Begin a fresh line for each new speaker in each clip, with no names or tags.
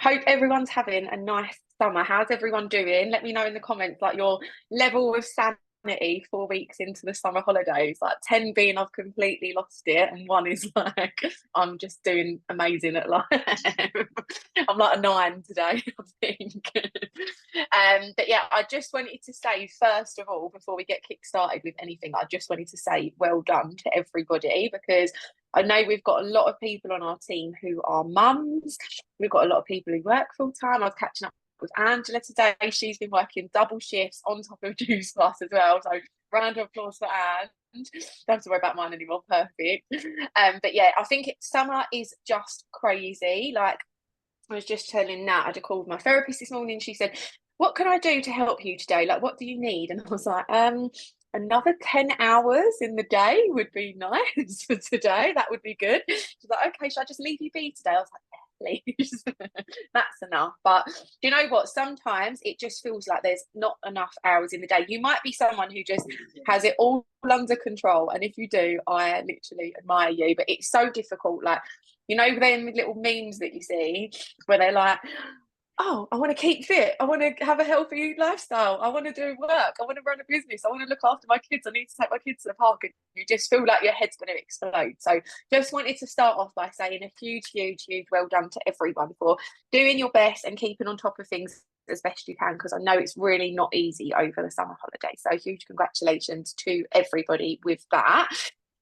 Hope everyone's having a nice summer. How's everyone doing? Let me know in the comments, like your level of sanity 4 weeks into the summer holidays. Like 10 being I've completely lost it, and one is like I'm just doing amazing at life. I'm like a 9 today, I think. But yeah, I just wanted to say, first of all, before we get kick-started with anything, I just wanted to say well done to everybody, because I know we've got a lot of people on our team who are mums. We've got a lot of people who work full time. I was catching up with Angela today. She's been working double shifts on top of Juice Plus as well. So round of applause for Anne. Don't have to worry about mine anymore. Perfect. But yeah, I think summer is just crazy. Like I was just telling Nat, I had a call with my therapist this morning. She said, "What can I do to help you today? Like, what do you need?" And I was like, another 10 hours in the day would be nice for today. That would be good. She's like, "Okay, should I just leave you be today?" I was like, "Yeah, please." That's enough. But do you know what? Sometimes it just feels like there's not enough hours in the day. You might be someone who just has it all under control. And if you do, I literally admire you. But it's so difficult. Like, you know, them little memes that you see where they're like, "Oh, I want to keep fit. I want to have a healthy lifestyle. I want to do work. I want to run a business. I want to look after my kids. I need to take my kids to the park." And you just feel like your head's going to explode. So just wanted to start off by saying a huge, huge, huge well done to everyone for doing your best and keeping on top of things as best you can, because I know it's really not easy over the summer holiday. So huge congratulations to everybody with that.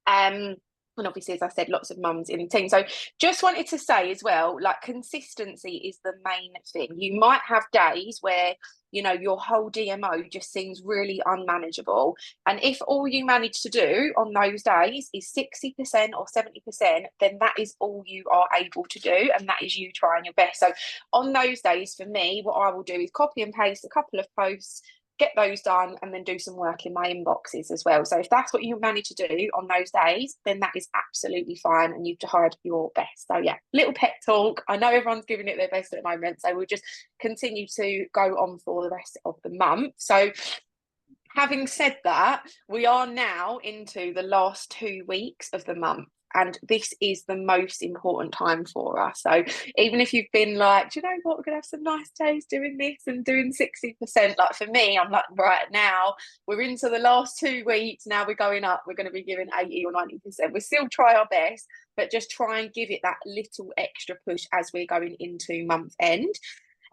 And obviously, as I said, lots of mums in the team. So just wanted to say as well, like consistency is the main thing. You might have days where, you know, your whole DMO just seems really unmanageable. And if all you manage to do on those days is 60% or 70%, then that is all you are able to do. And that is you trying your best. So on those days, for me, what I will do is copy and paste a couple of posts, get those done, and then do some work in my inboxes as well. So if that's what you manage to do on those days, then that is absolutely fine, and you've tried your best. So yeah, little pep talk. I know everyone's giving it their best at the moment, so we'll just continue to go on for the rest of the month. So having said that, we are now into the last 2 weeks of the month. And this is the most important time for us. So even if you've been like, "Do you know what, we're going to have some nice days doing this and doing 60%," like for me, I'm like, right now, we're into the last 2 weeks. Now we're going up. We're going to be giving 80 or 90%. We'll still try our best, but just try and give it that little extra push as we're going into month end.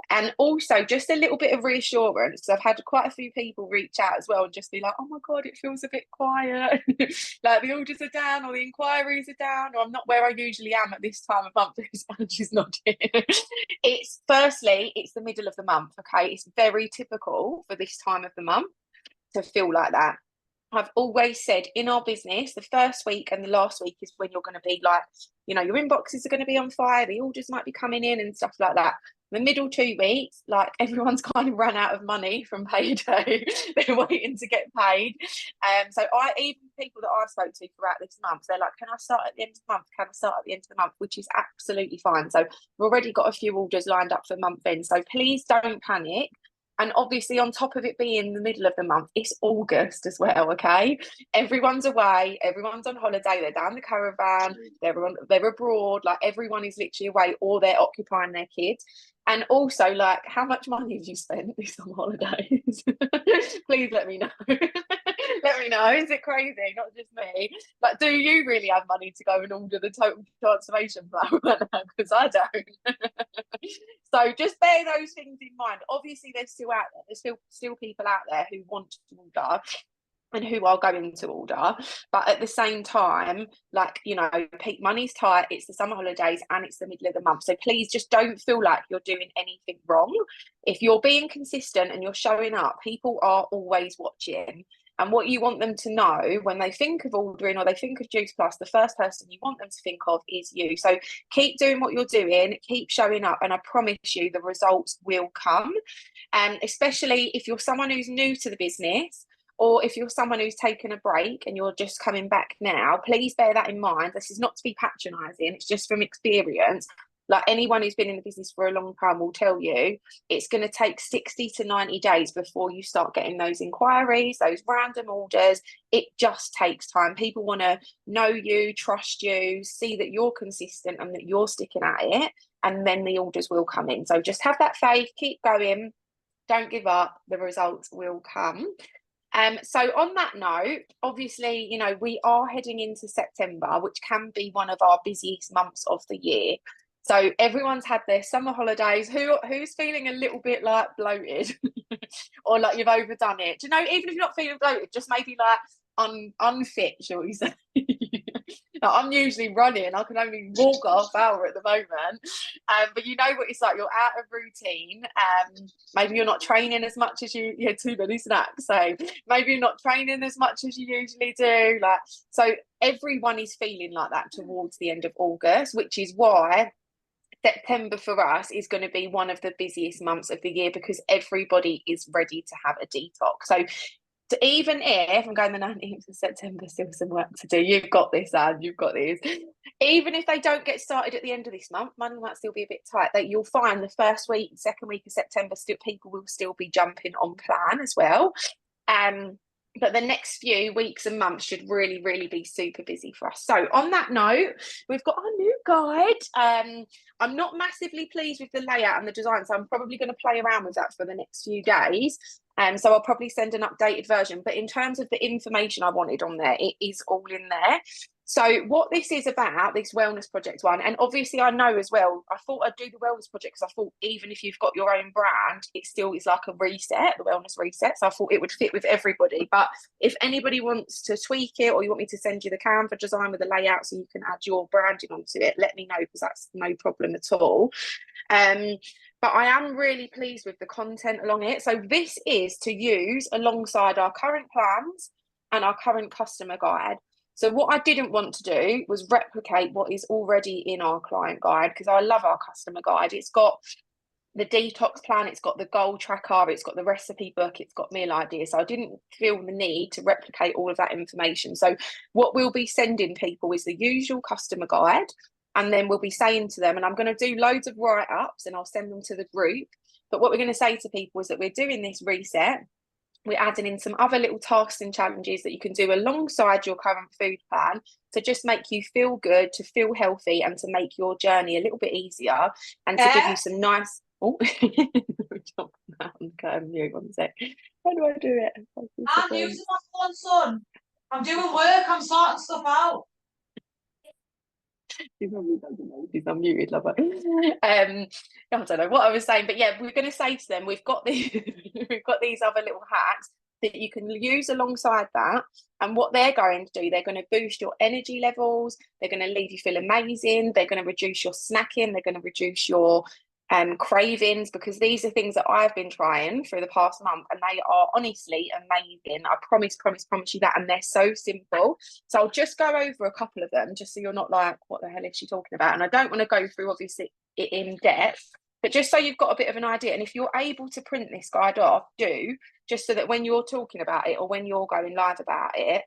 And also just a little bit of reassurance. I've had quite a few people reach out as well and just be like, "Oh my God, it feels a bit quiet." Like the orders are down or the inquiries are down, or I'm not where I usually am at this time of month because Angie's not here. It's firstly, it's the middle of the month, okay? It's very typical for this time of the month to feel like that. I've always said in our business, the first week and the last week is when you're going to be like, you know, your inboxes are going to be on fire, the orders might be coming in and stuff like that. The middle 2 weeks, like everyone's kind of run out of money from payday. They're waiting to get paid. So even people that I've spoke to throughout this month, they're like, "Can I start at the end of the month? Can I start at the end of the month?" Which is absolutely fine. So we've already got a few orders lined up for month end. So please don't panic. And obviously, on top of it being the middle of the month, it's August as well, okay? Everyone's away, everyone's on holiday, they're down the caravan, they're abroad, like everyone is literally away or they're occupying their kids. And also, like, how much money have you spent this on holidays? Please let me know. Let me know. Is it crazy? Not just me. But do you really have money to go and order the total transformation plan right now? Because I don't. So just bear those things in mind. Obviously, they're still out there. There's still people out there who want to order and who are going to order. But at the same time, like, you know, peak money's tight, it's the summer holidays and it's the middle of the month. So please just don't feel like you're doing anything wrong. If you're being consistent and you're showing up, people are always watching. And what you want them to know when they think of ordering or they think of Juice Plus, the first person you want them to think of is you. So keep doing what you're doing, keep showing up, and I promise you the results will come. And especially if you're someone who's new to the business, or if you're someone who's taken a break and you're just coming back now, please bear that in mind. This is not to be patronising, it's just from experience. like anyone who's been in the business for a long time will tell you, it's going to take 60 to 90 days before you start getting those inquiries, those random orders. It just takes time. People want to know you, trust you, see that you're consistent and that you're sticking at it, and then the orders will come in. So just have that faith, keep going, don't give up, the results will come. So on that note, obviously, you know, we are heading into September, which can be one of our busiest months of the year. So everyone's had their summer holidays. Who's feeling a little bit like bloated or like you've overdone it? Do you know, even if you're not feeling bloated, just maybe like unfit, shall we say? I'm usually running. I can only walk half hour at the moment. But you know what it's like, you're out of routine. Maybe you're not training as much as you had too many snacks. So maybe you're not training as much as you usually do. Like, so everyone is feeling like that towards the end of August, which is why September for us is going to be one of the busiest months of the year, because everybody is ready to have a detox. So even if I'm going the 19th of September, still some work to do. You've got this, Anne. You've got this. Even if they don't get started at the end of this month, money might still be a bit tight. That you'll find the first week, second week of September, still people will still be jumping on plan as well. But the next few weeks and months should really, really be super busy for us. So on that note, we've got our new guide. I'm not massively pleased with the layout and the design, so I'm probably going to play around with that for the next few days. So I'll probably send an updated version. But in terms of the information I wanted on there, it is all in there. So what this is about, this wellness project one, and obviously I know as well, I thought I'd do the wellness project because I thought even if you've got your own brand, it still is like a reset, the wellness reset. So I thought it would fit with everybody. But if anybody wants to tweak it, or you want me to send you the Canva design with the layout so you can add your branding onto it, let me know, because that's no problem at all. But I am really pleased with the content along it. So this is to use alongside our current plans and our current customer guide. So what I didn't want to do was replicate what is already in our client guide, because I love our customer guide. It's got the detox plan, it's got the goal tracker, it's got the recipe book, it's got meal ideas. So I didn't feel the need to replicate all of that information. So what we'll be sending people is the usual customer guide, and then we'll be saying to them, and I'm going to do loads of write-ups and I'll send them to the group. But what we're going to say to people is that we're doing this reset. We're adding in some other little tasks and challenges that you can do alongside your current food plan to just make you feel good, to feel healthy, and to make your journey a little bit easier, and to give you some nice... Oh, one sec. How do I do it?
I'm using my phone, son. I'm doing work. I'm sorting stuff out.
She probably doesn't know she's unmuted, love it. I don't know what I was saying, but yeah, we're going to say to them, we've got these other little hacks that you can use alongside that. And what they're going to do, they're going to boost your energy levels. They're going to leave you feel amazing. They're going to reduce your snacking. They're going to reduce your cravings, because these are things that I've been trying for the past month, and they are honestly amazing. I promise you that. And they're so simple. So I'll just go over a couple of them, just so you're not like, what the hell is she talking about? And I don't want to go through obviously it in depth, but just so you've got a bit of an idea. And if you're able to print this guide off, do, just so that when you're talking about it or when you're going live about it,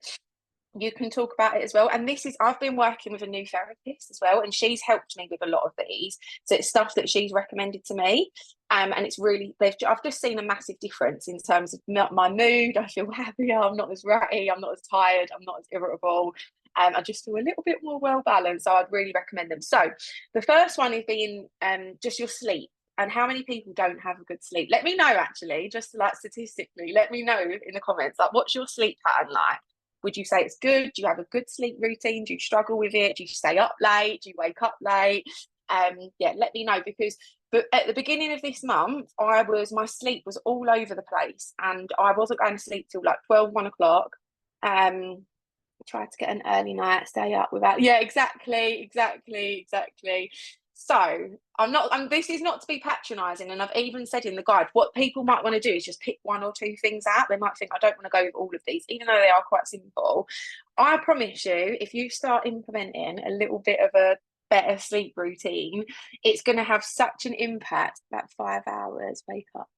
you can talk about it as well. And this is, I've been working with a new therapist as well, and she's helped me with a lot of these. So it's stuff that she's recommended to me. And it's really, I've just seen a massive difference in terms of my mood. I feel happier. I'm not as ratty. I'm not as tired. I'm not as irritable. I just feel a little bit more well balanced. So I'd really recommend them. So the first one is being just your sleep. And how many people don't have a good sleep? Let me know, actually, just like statistically, let me know in the comments, like, what's your sleep pattern like? Would you say it's good? Do you have a good sleep routine? Do you struggle with it? Do you stay up late? Do you wake up late? Yeah, let me know, because at the beginning of this month, my sleep was all over the place, and I wasn't going to sleep till like 12, 1 o'clock. Try to get an early night, stay up without... Yeah, exactly. So this is not to be patronising, and I've even said in the guide, what people might want to do is just pick one or two things out. They might think, I don't want to go with all of these, even though they are quite simple. I promise you, if you start implementing a little bit of a better sleep routine, it's going to have such an impact. That 5 hours, wake up.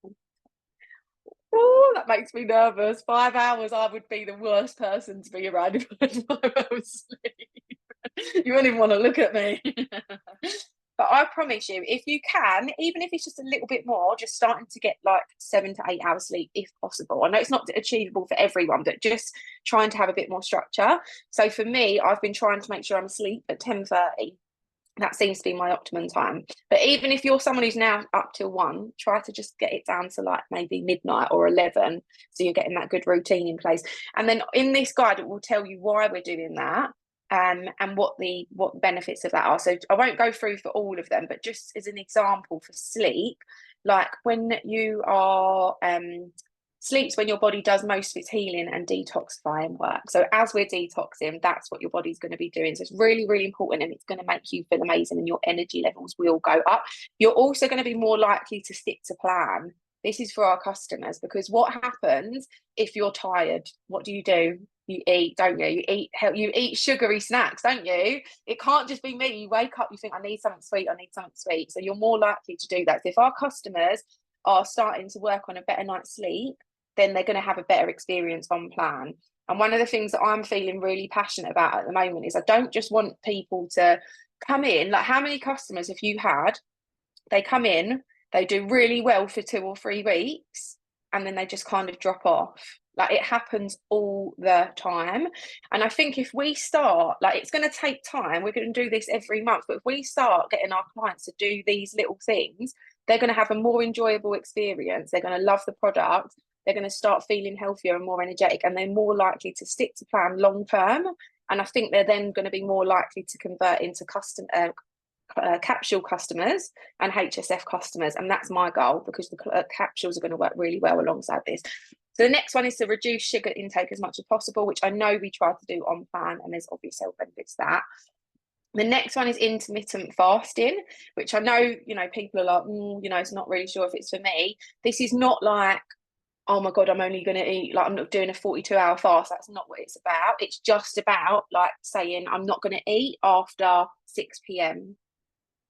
Oh, that makes me nervous. 5 hours, I would be the worst person to be around if I had 5 hours sleep. You wouldn't even want to look at me. But But I promise you, if you can, even if it's just a little bit more, just starting to get like 7 to 8 hours sleep if possible. I know it's not achievable for everyone, but just trying to have a bit more structure. So for me, I've been trying to make sure I'm asleep at 10:30. That seems to be my optimum time. But even if you're someone who's now up till 1, try to just get it down to like maybe midnight or 11, so you're getting that good routine in place. And then in this guide, it will tell you why we're doing that, and what the benefits of that are. So I won't go through for all of them, but just as an example for sleep, like when you are sleep's when your body does most of its healing and detoxifying work. So as we're detoxing, that's what your body's going to be doing. So it's really, really important, and it's going to make you feel amazing, and your energy levels will go up. You're also going to be more likely to stick to plan. This is for our customers, because what happens if you're tired? What do? You eat, don't you? You eat sugary snacks, don't you? It can't just be me. You wake up, you think, I need something sweet, I need something sweet. So you're more likely to do that. So if our customers are starting to work on a better night's sleep, then they're going to have a better experience on plan. And one of the things that I'm feeling really passionate about at the moment is I don't just want people to come in. Like, how many customers have you had? They come in, they do really well for 2 or 3 weeks, and then they just kind of drop off. Like, it happens all the time. And I think if we start, like, it's going to take time. We're going to do this every month, but if we start getting our clients to do these little things, they're going to have a more enjoyable experience. They're going to love the product. They're going to start feeling healthier and more energetic, and they're more likely to stick to plan long term. And I think they're then going to be more likely to convert into capsule customers and HSF customers. And that's my goal, because the capsules are going to work really well alongside this. So the next one is to reduce sugar intake as much as possible, which I know we try to do on plan, and there's obvious health benefits to that. The next one is intermittent fasting, which I know, people are like, it's not really sure if it's for me. This is not like, oh my God, I'm only going to eat, like, I'm not doing a 42-hour fast. That's not what it's about. It's just about like saying, I'm not going to eat after 6 p.m.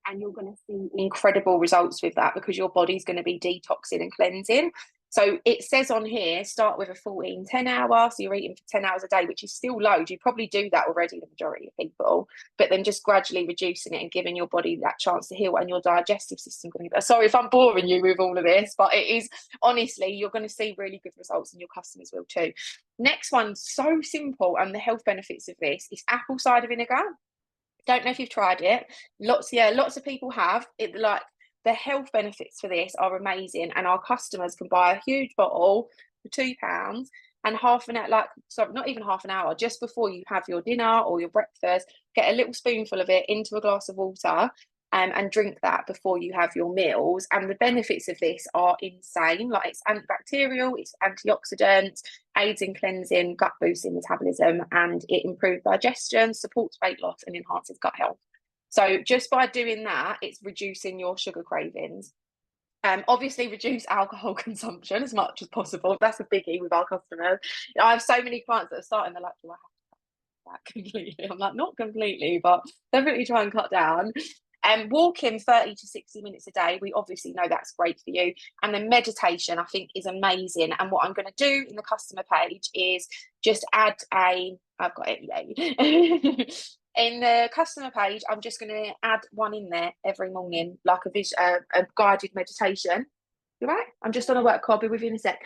And you're going to see incredible results with that, because your body's going to be detoxing and cleansing. So it says on here, start with a 14-10 hour. So you're eating for 10 hours a day, which is still low. You probably do that already, the majority of people, but then just gradually reducing it and giving your body that chance to heal, and your digestive system. Sorry if I'm boring you with all of this, but it is, honestly, you're going to see really good results, and your customers will too. Next one, so simple, and the health benefits of this is apple cider vinegar. Don't know if you've tried it. Lots of people have it. Like, the health benefits for this are amazing, and our customers can buy a huge bottle for £2, and not even half an hour, just before you have your dinner or your breakfast, get a little spoonful of it into a glass of water, and drink that before you have your meals. And the benefits of this are insane. Like, it's antibacterial, it's antioxidants, aids in cleansing, gut boosting metabolism, and it improves digestion, supports weight loss, and enhances gut health. So just by doing that, it's reducing your sugar cravings. Obviously, reduce alcohol consumption as much as possible. That's a biggie with our customers. I have so many clients that are starting, they're like, do I have to cut that completely? I'm like, not completely, but definitely try and cut down. Walking 30 to 60 minutes a day, we obviously know that's great for you. And then meditation, I think, is amazing. And what I'm going to do in the customer page is just add I've got it, yay. In the customer page, I'm just going to add one in there every morning, like a guided meditation. You're right. I'm just on a work call. I'll be with you in a sec.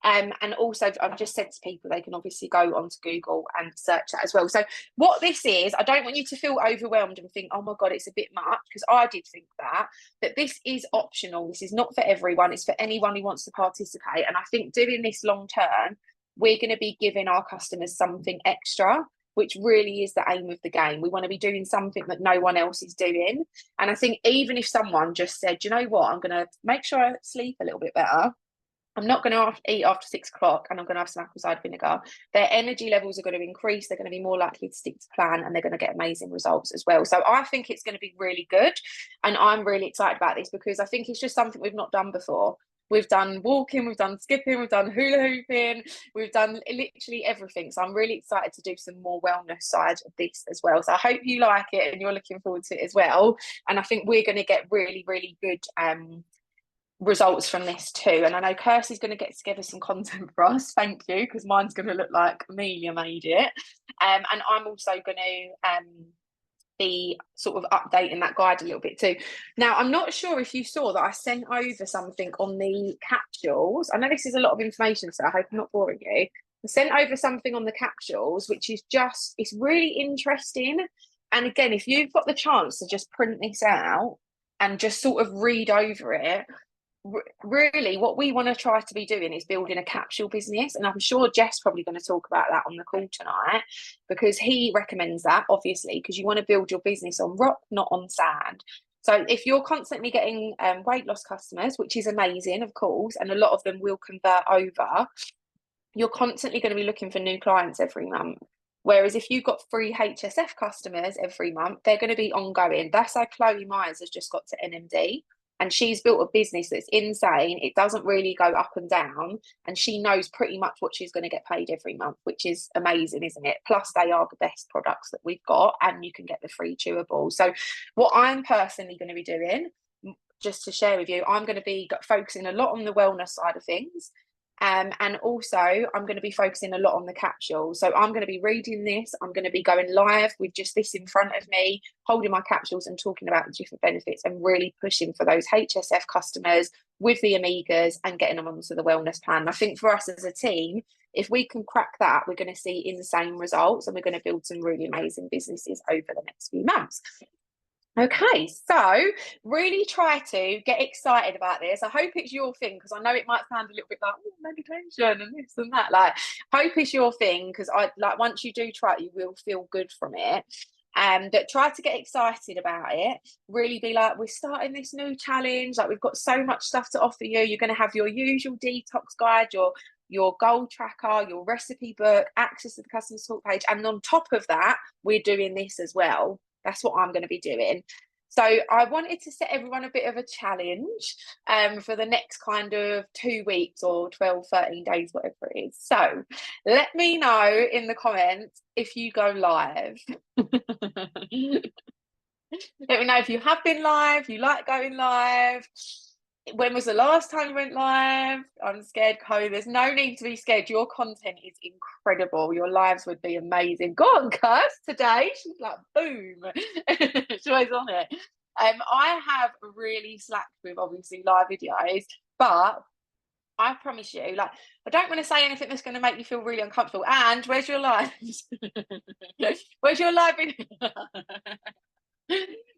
And also, I've just said to people, they can obviously go onto Google and search that as well. So what this is, I don't want you to feel overwhelmed and think, oh my God, it's a bit much, because I did think that. But this is optional. This is not for everyone. It's for anyone who wants to participate. And I think doing this long term, we're going to be giving our customers something extra, which really is the aim of the game. We want to be doing something that no one else is doing. And I think even if someone just said, you know what, I'm going to make sure I sleep a little bit better, I'm not going to eat after 6 o'clock, and I'm going to have some apple cider vinegar, their energy levels are going to increase. They're going to be more likely to stick to plan, and they're going to get amazing results as well. So I think it's going to be really good. And I'm really excited about this, because I think it's just something we've not done before. We've done walking, we've done skipping, we've done hula hooping, we've done literally everything. So I'm really excited to do some more wellness side of this as well. So I hope you like it and you're looking forward to it as well. And I think we're going to get really, really good results from this too. And I know Kirsty's going to get together some content for us. Thank you, because mine's going to look like Amelia made it. And I'm also going to be sort of updating that guide a little bit too. Now, I'm not sure if you saw that I sent over something on the capsules. I know this is a lot of information, so I hope I'm not boring you. I sent over something on the capsules, which is just, it's really interesting. And again, if you've got the chance to just print this out and just sort of read over it, really what we want to try to be doing is building a capsule business, and I'm sure Jeff's probably going to talk about that on the call tonight, because he recommends that, obviously, because you want to build your business on rock, not on sand. So if you're constantly getting weight loss customers, which is amazing, of course, and a lot of them will convert over, you're constantly going to be looking for new clients every month. Whereas if you've got free HSF customers every month, they're going to be ongoing. That's how Chloe Myers has just got to NMD. And she's built a business that's insane. It doesn't really go up and down. And she knows pretty much what she's going to get paid every month, which is amazing, isn't it? Plus, they are the best products that we've got, and you can get the free chewable. So what I'm personally going to be doing, just to share with you, I'm going to be focusing a lot on the wellness side of things. And also I'm going to be focusing a lot on the capsules. So I'm going to be reading this. I'm going to be going live with just this in front of me, holding my capsules and talking about the different benefits, and really pushing for those HSF customers with the Omegas and getting them onto the wellness plan. And I think for us as a team, if we can crack that, we're going to see insane results, and we're going to build some really amazing businesses over the next few months. Okay, so really try to get excited about this. I hope it's your thing, because I know it might sound a little bit like, oh, meditation and this and that. Like, hope it's your thing, because I like once you do try it, you will feel good from it. But try to get excited about it. Really be like, we're starting this new challenge. Like, we've got so much stuff to offer you. You're going to have your usual detox guide, your goal tracker, your recipe book, access to the customer talk page, and on top of that, we're doing this as well. That's what I'm going to be doing. So I wanted to set everyone a bit of a challenge for the next kind of 2 weeks or 12, 13 days, whatever it is. So let me know in the comments if you go live. Let me know if you have been live, you like going live. When was the last time you went live? I'm scared, Co. There's no need to be scared. Your content is incredible. Your lives would be amazing. Go on, Kirst, today. She's like, boom. She's always on it. I have really slacked with, obviously, live videos, but I promise you, like, I don't want to say anything that's going to make you feel really uncomfortable. And where's your lives? Where's your live video?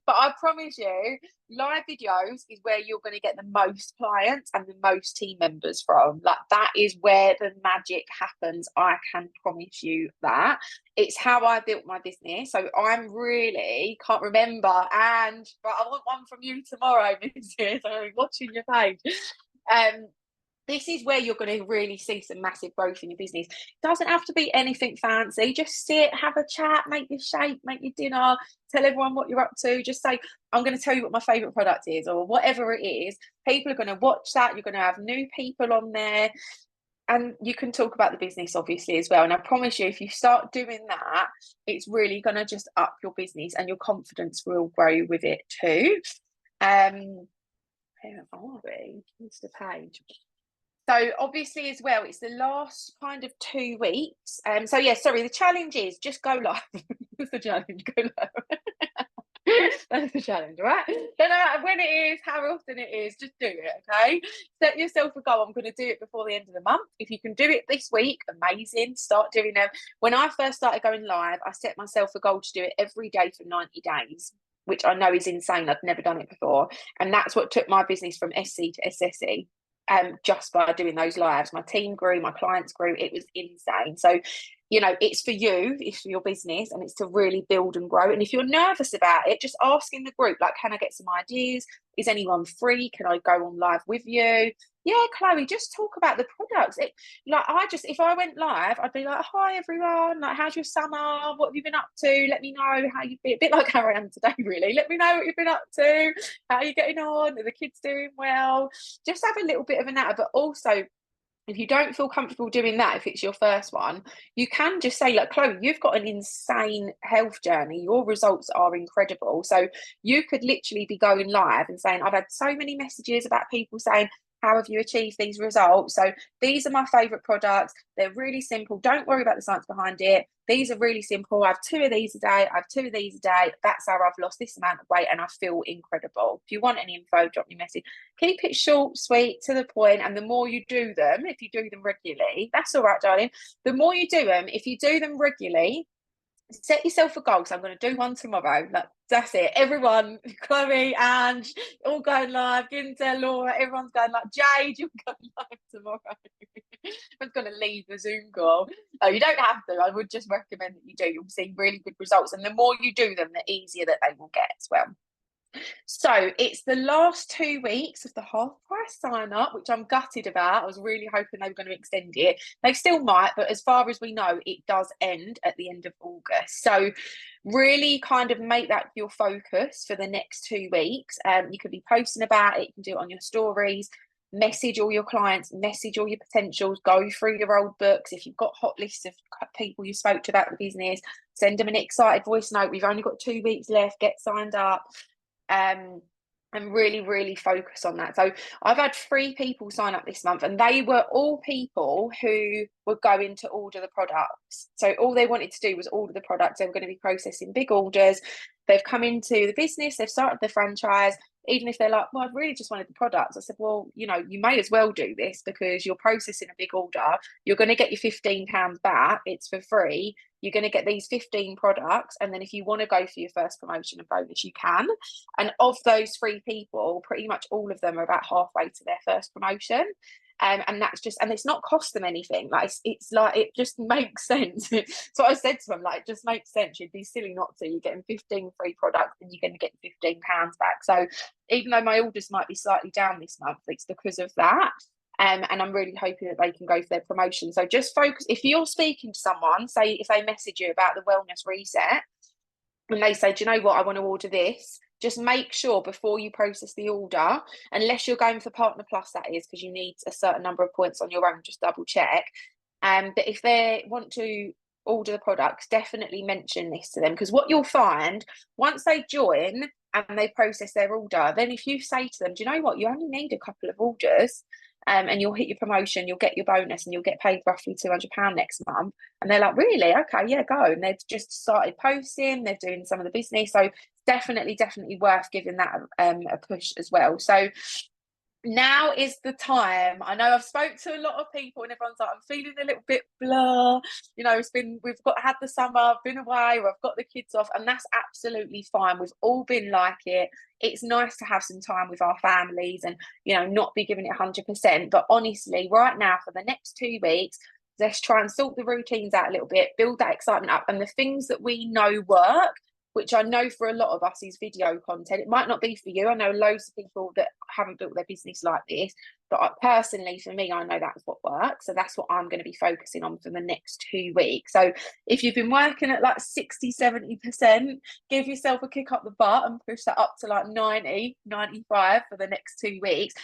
But I promise you, live videos is where you're going to get the most clients and the most team members from. Like, that is where the magic happens. I can promise you that. It's how I built my business. So I'm really can't remember. And but I want one from you tomorrow, Mrs. So I'm watching your page. This is where you're going to really see some massive growth in your business. It doesn't have to be anything fancy. Just sit, have a chat, make your shake, make your dinner, tell everyone what you're up to. Just say, I'm going to tell you what my favourite product is, or whatever it is. People are going to watch that. You're going to have new people on there. And you can talk about the business, obviously, as well. And I promise you, if you start doing that, it's really going to just up your business, and your confidence will grow with it too. Where are we? Where's the page? So obviously as well, it's the last kind of 2 weeks. So yeah, sorry, the challenge is just go live. That's the challenge, go live. That's the challenge, right? No matter when it is, how often it is, just do it, okay? Set yourself a goal. I'm going to do it before the end of the month. If you can do it this week, amazing. Start doing them. When I first started going live, I set myself a goal to do it every day for 90 days, which I know is insane. I've never done it before. And that's what took my business from SC to SSE. Just by doing those lives, my team grew, my clients grew. It was insane. So, you know, it's for you, it's for your business, and it's to really build and grow. And if you're nervous about it, just ask in the group, like, can I get some ideas? Is anyone free? Can I go on live with you? Yeah, Chloe, just talk about the products. If I went live, I'd be like, hi everyone, like, how's your summer? What have you been up to? Let me know how you've been. A bit like how I am today, really. Let me know what you've been up to. How are you getting on? Are the kids doing well? Just have a little bit of a natter, but also, if you don't feel comfortable doing that, if it's your first one, you can just say, like, Chloe, you've got an insane health journey. Your results are incredible. So you could literally be going live and saying, I've had so many messages about people saying, How have you achieved these results? So these are my favorite products. They're really simple. Don't worry about the science behind it. These are really simple. I have 2 of these a day. I have 2 of these a day. That's how I've lost this amount of weight and I feel incredible. If you want any info, drop me a message. Keep it short, sweet, to the point. And the more you do them, if you do them regularly, that's all right, darling. The more you do them, if you do them regularly, set yourself a goal. So I'm going to do one tomorrow. Like, that's it. Everyone, Chloe, Ange, all going live. Ginter, Laura, everyone's going like, Jade, you're going live tomorrow. I'm going to leave the Zoom call. Oh, you don't have to. I would just recommend that you do. You'll see really good results. And the more you do them, the easier that they will get as well. So it's the last 2 weeks of the half price sign up, which I'm gutted about. I was really hoping they were going to extend it. They still might, but as far as we know, it does end at the end of August. So really kind of make that your focus for the next 2 weeks. You could be posting about it. You can do it on your stories. Message all your clients, message all your potentials, go through your old books. If you've got hot lists of people you spoke to about the business, send them an excited voice note. We've only got 2 weeks left. Get signed up. And really focus on that. So I've had 3 people sign up this month, and they were all people who were going to order the products. So all they wanted to do was order the products. They were going to be processing big orders. They've come into the business, they've started the franchise. Even if they're like, well, I really just wanted the products, I said, well, you know, you may as well do this because you're processing a big order. You're going to get your £15 back. It's for free. You're going to get these 15 products. And then if you want to go for your first promotion and bonus, you can. And of those 3 people, pretty much all of them are about halfway to their first promotion. And that's just, and it's not cost them anything. Like it's like, it just makes sense. So I said to them, like, it just makes sense. You'd be silly not to. You're getting 15 free products and you're going to get £15 back. So even though my orders might be slightly down this month, it's because of that. And I'm really hoping that they can go for their promotion. So just focus. If you're speaking to someone, say if they message you about the wellness reset and they say, do you know what, I want to order this, just make sure before you process the order, unless you're going for Partner Plus, that is, because you need a certain number of points on your own, just double check. But if they want to order the products, definitely mention this to them, because what you'll find once they join and they process their order, then if you say to them, do you know what, you only need a couple of orders, and you'll hit your promotion, you'll get your bonus, and you'll get paid roughly £200 next month. And they're like, really? Okay, yeah, go. And they've just started posting, they're doing some of the business. So definitely worth giving that a push as well. So now is the time. I know I've spoke to a lot of people and everyone's like, I'm feeling a little bit blah. You know, had the summer, I've been away, or I've got the kids off, and that's absolutely fine. We've all been like it. It's nice to have some time with our families and, you know, not be giving it 100%. But honestly, right now for the next 2 weeks, let's try and sort the routines out a little bit, build that excitement up, and the things that we know work, which I know for a lot of us is video content. It might not be for you. I know loads of people that haven't built their business like this, but personally, for me, I know that's what works. So that's what I'm going to be focusing on for the next 2 weeks. So if you've been working at like 60, 70%, give yourself a kick up the butt and push that up to like 90, 95 for the next 2 weeks.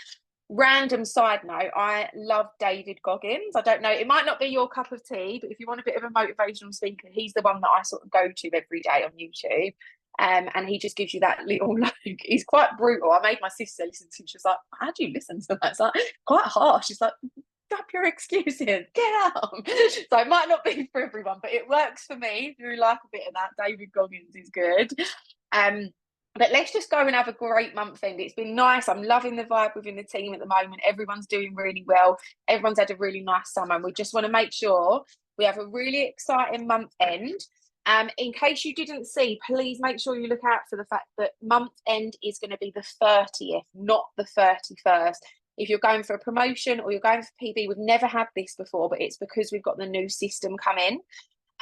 Random side note, I love David Goggins. I don't know, it might not be your cup of tea, but if you want a bit of a motivational speaker, he's the one that I sort of go to every day on YouTube. And he just gives you that little, like, he's quite brutal. I made my sister listen to him. She's like, how do you listen to that? It's like quite harsh. She's like, stop your excuses, get out. So it might not be for everyone, but it works for me. If you like a bit of that, David Goggins is good. But let's just go and have a great month end. It's been nice. I'm loving the vibe within the team at the moment. Everyone's doing really well. Everyone's had a really nice summer. And we just want to make sure we have a really exciting month end. In case you didn't see, please make sure you look out for the fact that month end is going to be the 30th, not the 31st. If you're going for a promotion or you're going for PB, we've never had this before, but it's because we've got the new system come in.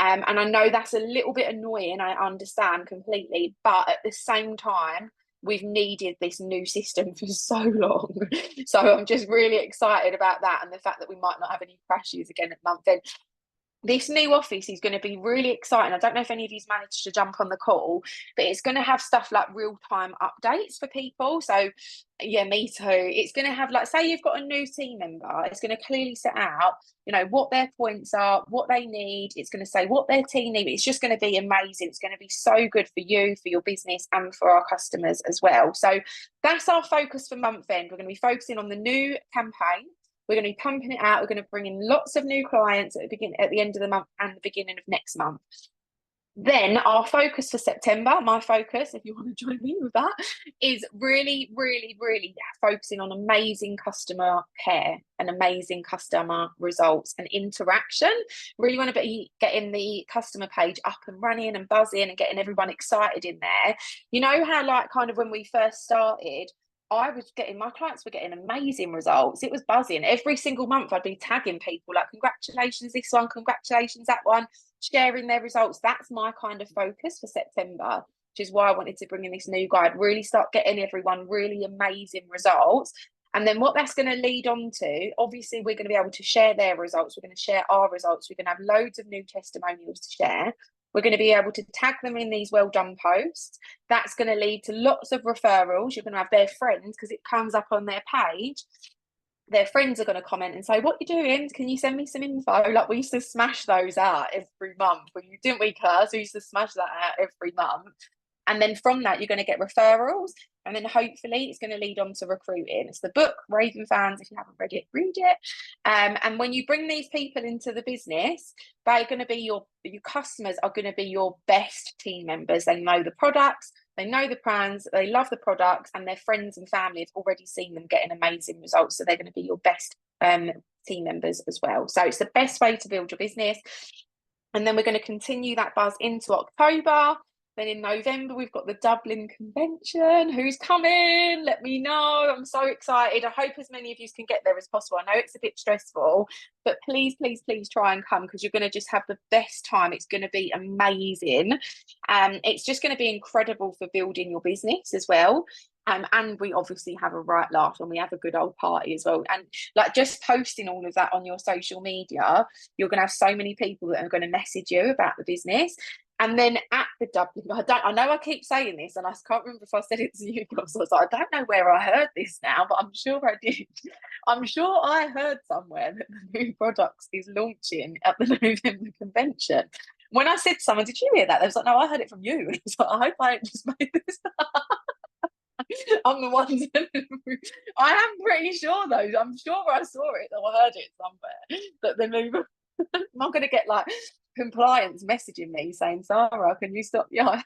And I know that's a little bit annoying, I understand completely, but at the same time, we've needed this new system for so long. So I'm just really excited about that and the fact that we might not have any crashes again at month end. This new office is going to be really exciting. I don't know if any of you's managed to jump on the call, but it's going to have stuff like real-time updates for people. So yeah, me too. It's going to have, like, say you've got a new team member, it's going to clearly set out, you know, what their points are, what they need. It's going to say what their team need. It's just going to be amazing. It's going to be so good for you, for your business, and for our customers as well. So that's our focus for month end. We're going to be focusing on the new campaign. We're going to be pumping it out. We're going to bring in lots of new clients at the end of the month and the beginning of next month. Then our focus for September, my focus, if you want to join me with that, is really, really, really focusing on amazing customer care and amazing customer results and interaction. Really want to be getting the customer page up and running and buzzing and getting everyone excited in there. You know how, like, kind of when we first started, my clients were getting amazing results. It was buzzing. Every single month I'd be tagging people like, congratulations, this one, congratulations, that one, sharing their results. That's my kind of focus for September, which is why I wanted to bring in this new guide, really start getting everyone really amazing results. And then what that's going to lead on to, obviously, we're going to be able to share their results. We're going to share our results. We're going to have loads of new testimonials to share. We're going to be able to tag them in these well done posts. That's going to lead to lots of referrals. You're going to have their friends, because it comes up on their page. Their friends are going to comment and say, what are you doing? Can you send me some info? Like, we used to smash those out every month. Didn't we, Claire? We used to smash that out every month. And then from that, you're going to get referrals. And then hopefully it's going to lead on to recruiting. It's the book, Raven Fans. If you haven't read it, read it. And when you bring these people into the business, they're going to be your customers are going to be your best team members. They know the products, they know the brands, they love the products, and their friends and family have already seen them getting amazing results. So they're going to be your best team members as well. So it's the best way to build your business. And then we're going to continue that buzz into October. Then in November, we've got the Dublin Convention. Who's coming? Let me know. I'm so excited. I hope as many of you can get there as possible. I know it's a bit stressful, but please, please, please try and come, because you're going to just have the best time. It's going to be amazing. It's just going to be incredible for building your business as well. And we obviously have a right laugh, and we have a good old party as well. And like, just posting all of that on your social media, you're going to have so many people that are going to message you about the business. And then at the Dublin, I know I keep saying this, and I can't remember if I said it to you guys. I was like, I don't know where I heard this now, but I'm sure I did. I'm sure I heard somewhere that the new products is launching at the November convention. When I said to someone, did you hear that? They was like, no, I heard it from you. And I was like, I hope I ain't just made this up. I'm the one. I am pretty sure, though. I'm sure I saw it, or I heard it somewhere, that the new. I'm not going to get like compliance messaging me saying, Sarah, can you stop? Yeah,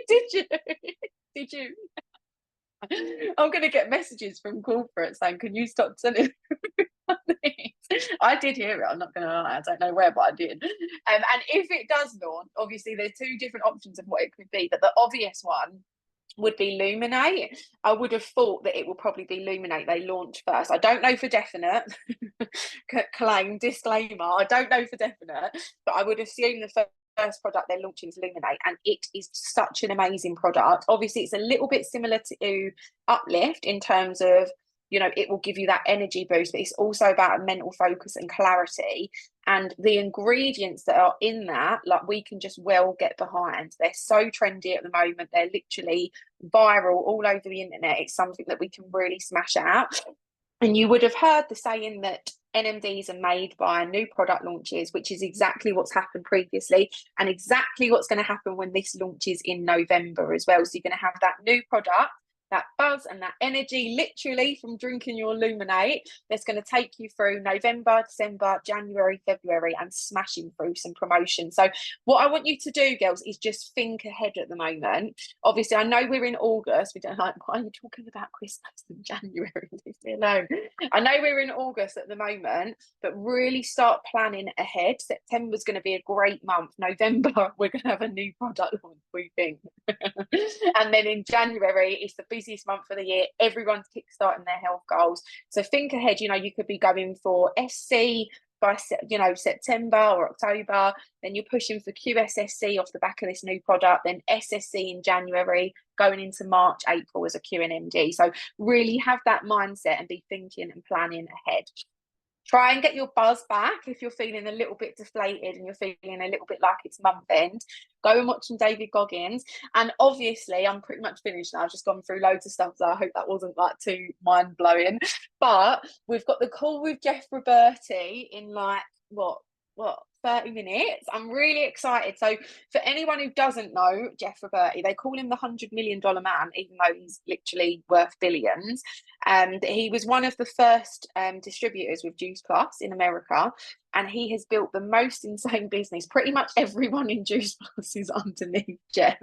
did you? I'm going to get messages from corporate saying, can you stop telling me? I did hear it. I'm not going to lie. I don't know where, but I did. And if it does launch, obviously there's two different options of what it could be, but the obvious one would be Luminate. I would have thought that it will probably be Luminate. They launch first. I don't know for definite. Claim, disclaimer, I don't know for definite, but I would assume the first product they're launching is Luminate, and it is such an amazing product. Obviously, it's a little bit similar to Uplift in terms of, you know, it will give you that energy boost, but it's also about mental focus and clarity. And the ingredients that are in that, like, we can just well get behind. They're so trendy at the moment. They're literally viral all over the internet. It's something that we can really smash out. And you would have heard the saying that NMDs are made by new product launches, which is exactly what's happened previously, and exactly what's going to happen when this launches in November as well. So you're going to have that new product, that buzz and that energy, literally from drinking your Luminate, that's going to take you through November, December, January, February, and smashing through some promotion. So what I want you to do, girls, is just think ahead at the moment. Obviously, I know we're in August. We don't like, why are you talking about Christmas in January? Leave me alone. I know we're in August at the moment, but really start planning ahead. September's going to be a great month. November, we're going to have a new product launch, we think. And then in January, it's the busiest month of the year. Everyone's kickstarting their health goals. So think ahead. You know, you could be going for SC by, you know, September or October. Then you're pushing for QSSC off the back of this new product. Then SSC in January, going into March, April as a QNMD. So really have that mindset and be thinking and planning ahead. Try and get your buzz back if you're feeling a little bit deflated and you're feeling a little bit like it's month end. Go and watch some David Goggins. And obviously, I'm pretty much finished now. I've just gone through loads of stuff, so I hope that wasn't like too mind blowing. But we've got the call with Jeff Roberti in like what 30 minutes. I'm really excited. So for anyone who doesn't know Jeff Roberti, they call him the $100 million man, even though he's literally worth billions. And he was one of the first distributors with Juice Plus in America, and he has built the most insane business. Pretty much everyone in Juice Plus is underneath Jeff.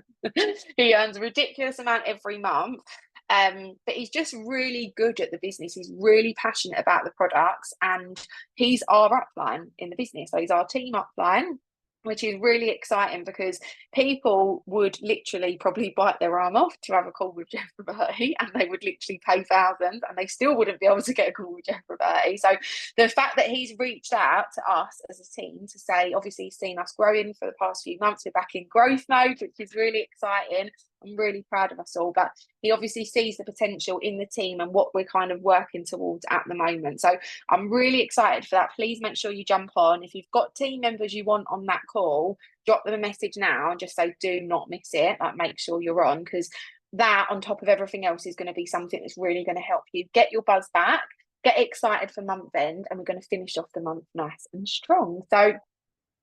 He earns a ridiculous amount every month. But he's just really good at the business. He's really passionate about the products, and he's our upline in the business. So he's our team upline, which is really exciting because people would literally probably bite their arm off to have a call with Jeff Roberti, and they would literally pay thousands and they still wouldn't be able to get a call with Jeff Roberti. So the fact that he's reached out to us as a team to say, obviously he's seen us growing for the past few months, we're back in growth mode, which is really exciting. I'm really proud of us all, but he obviously sees the potential in the team and what we're kind of working towards at the moment. So I'm really excited for that. Please make sure you jump on. If you've got team members you want on that call, drop them a message now and just say, do not miss it. Like, make sure you're on, because that on top of everything else is going to be something that's really going to help you get your buzz back, get excited for month end, and we're going to finish off the month nice and strong. So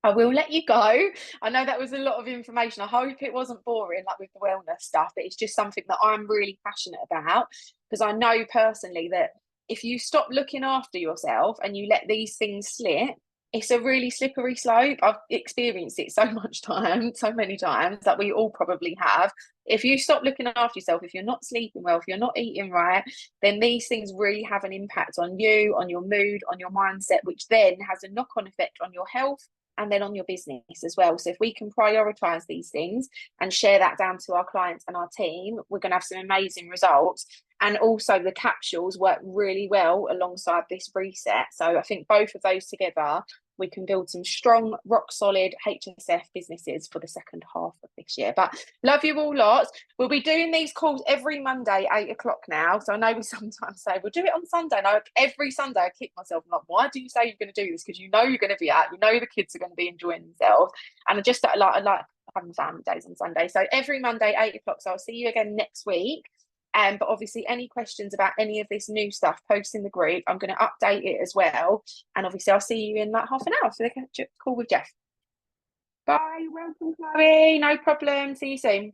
I will let you go. I know that was a lot of information. I hope it wasn't boring, like with the wellness stuff, but it's just something that I'm really passionate about, because I know personally that if you stop looking after yourself and you let these things slip, it's a really slippery slope. I've experienced it so many times that we all probably have. If you stop looking after yourself, if you're not sleeping well, if you're not eating right, then these things really have an impact on you, on your mood, on your mindset, which then has a knock-on effect on your health and then on your business as well. So if we can prioritize these things and share that down to our clients and our team, we're going to have some amazing results. And also the capsules work really well alongside this reset. So I think both of those together, we can build some strong, rock solid HSF businesses for the second half of this year. But love you all lots. We'll be doing these calls every Monday, 8 o'clock now. So I know we sometimes say, we'll do it on Sunday. No, every Sunday I kick myself. I'm like, why do you say you're going to do this? Because you know you're going to be out. You know the kids are going to be enjoying themselves. And I like having family days on Sunday. So every Monday, 8 o'clock. So I'll see you again next week. But obviously any questions about any of this new stuff, post in the group. I'm going to update it as well. And obviously I'll see you in like half an hour for the call with Jeff. Bye. Welcome, Chloe. No problem. See you soon.